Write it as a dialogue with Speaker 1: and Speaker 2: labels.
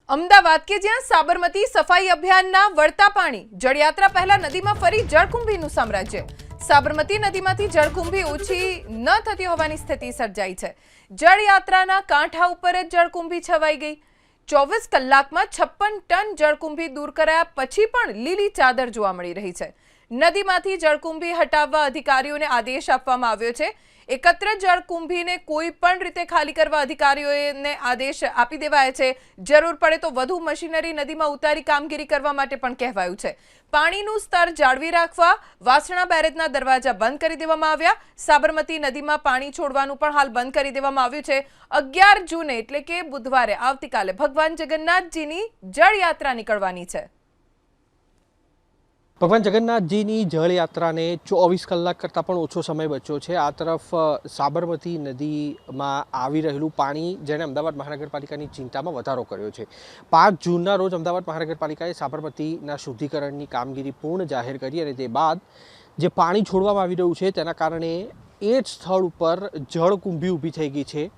Speaker 1: અમદાવાદ કે જ્યાં સાબરમતી સફાઈ અભિયાનના વળતા પાણી જળયાત્રા પહેલા નદીમાં ફરી જળકુંભીનું સામ્રાજ્ય। સાબરમતી નદીમાંથી જળકુંભી ઓછી ન થતી હોવાની સ્થિતિ સર્જાઈ છે। જળયાત્રાના કાંઠા ઉપર જ જળકુંભી છવાઈ ગઈ। 24 કલાકમાં 56 ટન જળકુંભી દૂર કરાયા પછી પણ લીલી ચાદર જોવા મળી રહી છે। નદીમાંથી જળકુંભી હટાવવા અધિકારીઓને આદેશ આપવામાં આવ્યો છે। એકત્ર જળકુંભીને કોઈ પણ રીતે ખાલી કરવા અધિકારીઓને આદેશ આપી દેવાયા છે। જરૂર પડે તો વધુ મશીનરી નદીમાં ઉતારી કામગીરી કરવા માટે પણ કહેવાયું છે। પાણીનું સ્તર જાળવી રાખવા વાસણા બેરેજના દરવાજા બંધ કરી દેવામાં આવ્યા। સાબરમતી નદીમાં પાણી છોડવાનું પણ હાલ બંધ કરી દેવામાં આવ્યું છે। 11 જૂને એટલે કે બુધવારે આવતીકાલે ભગવાન જગન્નાથજીની જળયાત્રા નીકળવાની છે।
Speaker 2: ભગવાન જગન્નાથજીની જળયાત્રાને 24 કલાક કરતાં પણ ઓછો સમય બચ્યો છે। આ તરફ સાબરમતી નદીમાં આવી રહેલું પાણી જેણે અમદાવાદ મહાનગરપાલિકાની ચિંતામાં વધારો કર્યો છે। 5 જૂનના રોજ અમદાવાદ મહાનગરપાલિકાએ સાબરમતીના શુદ્ધિકરણની કામગીરી પૂર્ણ જાહેર કરી અને તે બાદ જે પાણી છોડવામાં આવી રહ્યું છે તેના કારણે એ જ સ્થળ ઉપર જળકુંભી ઊભી થઈ ગઈ છે।